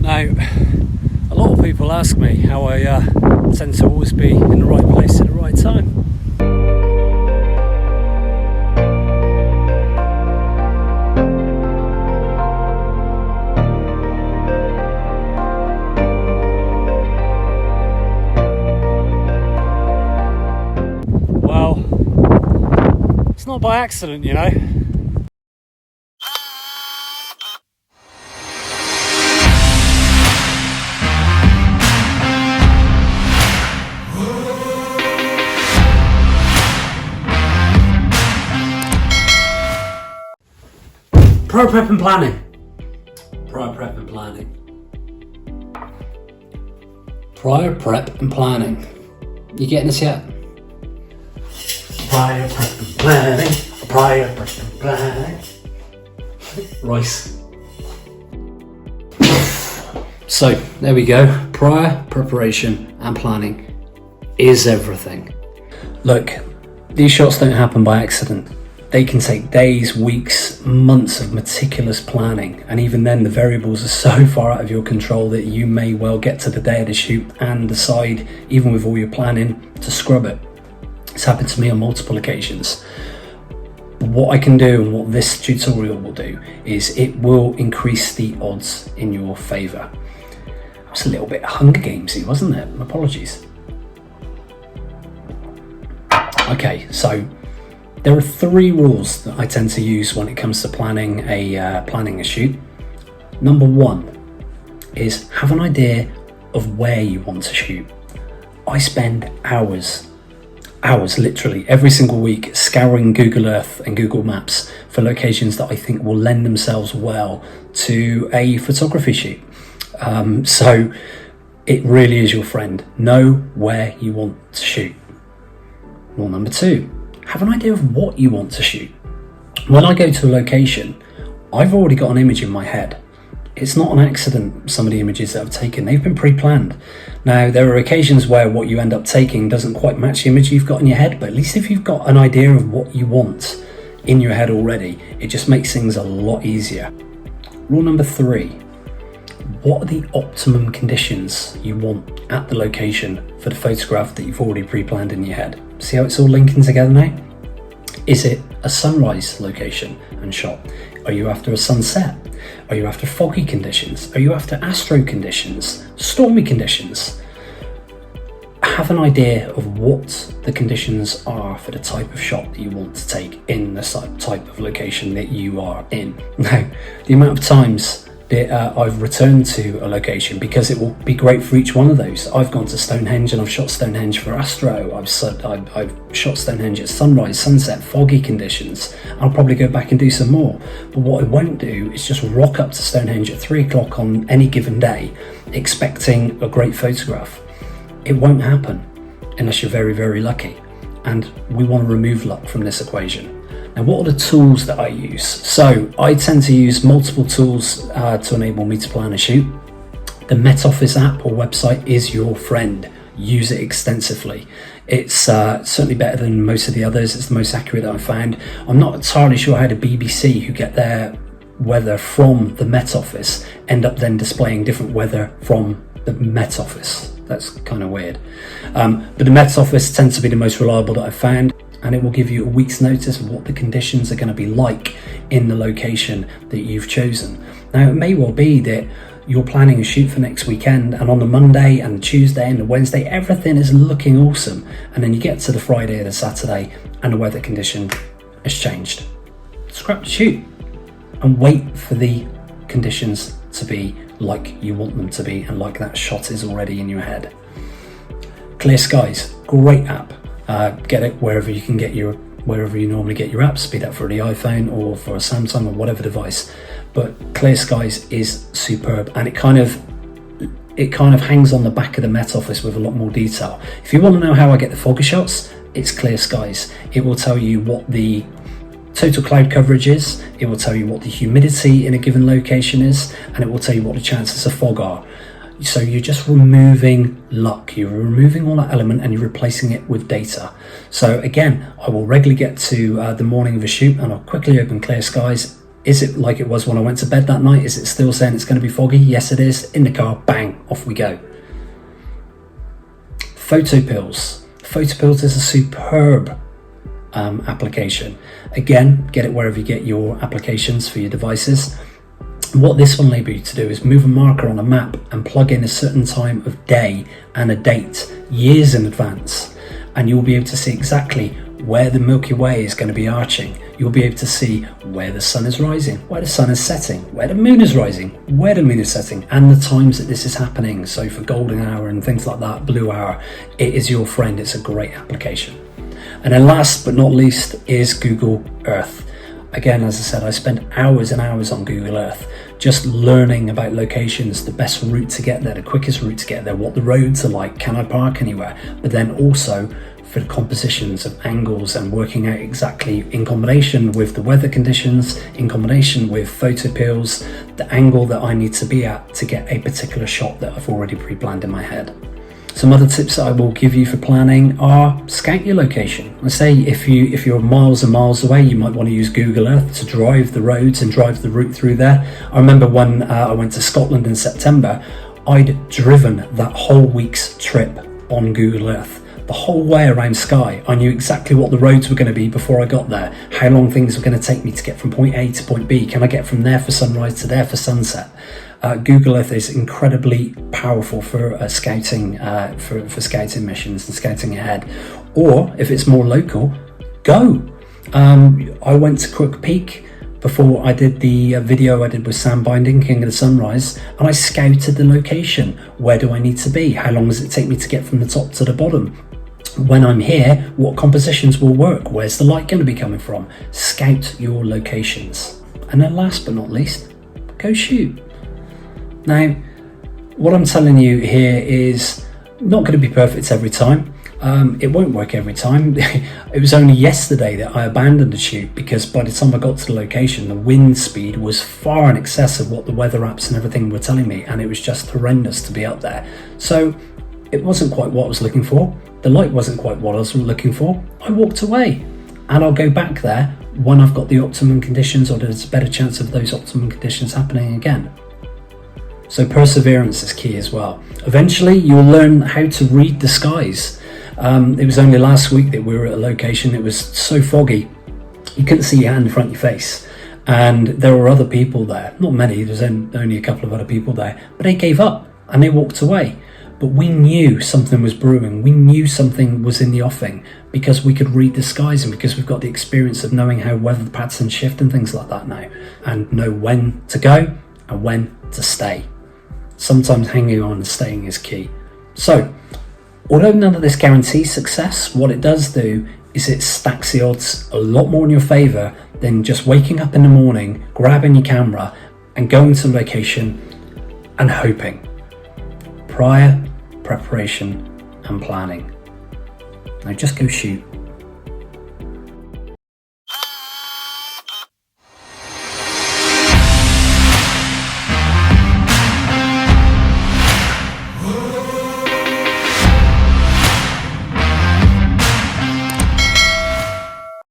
Now, a lot of people ask me how I tend to always be in the right place at the right time. Well, it's not by accident, you know. Prior prep and planning. Prior prep and planning. Prior prep and planning. You getting this yet? Prior prep and planning. Prior prep and planning. Rice. So there we go. Prior preparation and planning is everything. Look, these shots don't happen by accident. They can take days, weeks, months of meticulous planning, and even then the variables are so far out of your control that you may well get to the day of the shoot and decide, even with all your planning, to scrub it. It's happened to me on multiple occasions. What I can do and what this tutorial will do is it will increase the odds in your favour. It was a little bit Hunger Gamesy, wasn't it? Apologies. Okay, so there are 3 rules that I tend to use when it comes to planning a shoot. Number 1 is have an idea of where you want to shoot. I spend hours literally every single week scouring Google Earth and Google Maps for locations that I think will lend themselves well to a photography shoot. So it really is your friend. Know where you want to shoot. Rule number 2. Have an idea of what you want to shoot. When I go to a location, I've already got an image in my head. It's not an accident, some of the images that I've taken, they've been pre-planned. Now, there are occasions where what you end up taking doesn't quite match the image you've got in your head, but at least if you've got an idea of what you want in your head already, it just makes things a lot easier. Rule number 3, what are the optimum conditions you want at the location for the photograph that you've already pre-planned in your head? See how it's all linking together now? Is it a sunrise location and shot? Are you after a sunset? Are you after foggy conditions? Are you after astro conditions? Stormy conditions? Have an idea of what the conditions are for the type of shot that you want to take in the type of location that you are in. Now, the amount of times that I've returned to a location, because it will be great for each one of those. I've gone to Stonehenge and I've shot Stonehenge for astro. I've shot Stonehenge at sunrise, sunset, foggy conditions. I'll probably go back and do some more. But what I won't do is just rock up to Stonehenge at 3 o'clock on any given day expecting a great photograph. It won't happen unless you're very, very lucky. And we want to remove luck from this equation. Now, what are the tools that I use? So I tend to use multiple tools to enable me to plan a shoot. The Met Office app or website is your friend. Use it extensively. It's certainly better than most of the others. It's the most accurate that I've found. I'm not entirely sure how the BBC, who get their weather from the Met Office, end up then displaying different weather from the Met Office. That's kind of weird. But the Met Office tends to be the most reliable that I've found, and it will give you a week's notice of what the conditions are going to be like in the location that you've chosen. Now, it may well be that you're planning a shoot for next weekend, and on the Monday and Tuesday and the Wednesday, everything is looking awesome. And then you get to the Friday or the Saturday and the weather condition has changed. Scrap the shoot and wait for the conditions to be like you want them to be and like that shot is already in your head. Clear Skies, great app. Get it wherever you normally get your apps, be that for the iPhone or for a Samsung or whatever device. But Clear Skies is superb, and it kind of hangs on the back of the Met Office with a lot more detail. If you want to know how I get the foggy shots, it's Clear Skies. It will tell you what the total cloud coverage is, it will tell you what the humidity in a given location is, and it will tell you what the chances of fog are. So you're just removing luck, you're removing all that element and you're replacing it with data. So again, I will regularly get to the morning of a shoot and I'll quickly open Clear Skies, Is it like it was when I went to bed that night? Is it still saying it's going to be foggy? Yes, it is. In the car, bang, off we go. Photo pills. Photo pills is a superb application. Again, get it wherever you get your applications for your devices. What this will enable you to do is move a marker on a map and plug in a certain time of day and a date years in advance, and you'll be able to see exactly where the Milky Way is going to be arching. You'll be able to see where the sun is rising, where the sun is setting, where the moon is rising, where the moon is setting, and the times that this is happening. So for golden hour and things like that, blue hour, it is your friend. It's a great application. And then last but not least is Google Earth. Again, as I said, I spent hours and hours on Google Earth just learning about locations, the best route to get there, the quickest route to get there, what the roads are like, can I park anywhere, but then also for the compositions of angles and working out exactly, in combination with the weather conditions, in combination with photo pills, the angle that I need to be at to get a particular shot that I've already pre-planned in my head. Some other tips that I will give you for planning are scout your location. I say if you're miles and miles away, you might want to use Google Earth to drive the roads and drive the route through there. I remember when I went to Scotland in September, I'd driven that whole week's trip on Google Earth. The whole way around Skye, I knew exactly what the roads were going to be before I got there, how long things were going to take me to get from point A to point B, can I get from there for sunrise to there for sunset. Google Earth is incredibly powerful for scouting, for scouting missions and scouting ahead. Or if it's more local, go. I went to Crook Peak before I did the video I did with Sam Binding, King of the Sunrise, and I scouted the location. Where do I need to be? How long does it take me to get from the top to the bottom? When I'm here, what compositions will work? Where's the light going to be coming from? Scout your locations. And then last but not least, go shoot. Now, what I'm telling you here is not going to be perfect every time. It won't work every time. It was only yesterday that I abandoned the shoot because by the time I got to the location, the wind speed was far in excess of what the weather apps and everything were telling me, and it was just horrendous to be up there. So it wasn't quite what I was looking for. The light wasn't quite what I was looking for. I walked away, and I'll go back there when I've got the optimum conditions, or there's a better chance of those optimum conditions happening again. So perseverance is key as well. Eventually you'll learn how to read the skies. It was only last week that we were at a location. It was so foggy you couldn't see your hand in front of your face, and there were other people there, not many, there's only a couple of other people there, but they gave up and they walked away. But we knew something was brewing, we knew something was in the offing because we could read the skies and because we've got the experience of knowing how weather patterns shift and things like that now, and know when to go and when to stay. Sometimes hanging on and staying is key. So, although none of this guarantees success, what it does do is it stacks the odds a lot more in your favour than just waking up in the morning, grabbing your camera and going to the location and hoping. Prior preparation and planning. Now just go shoot.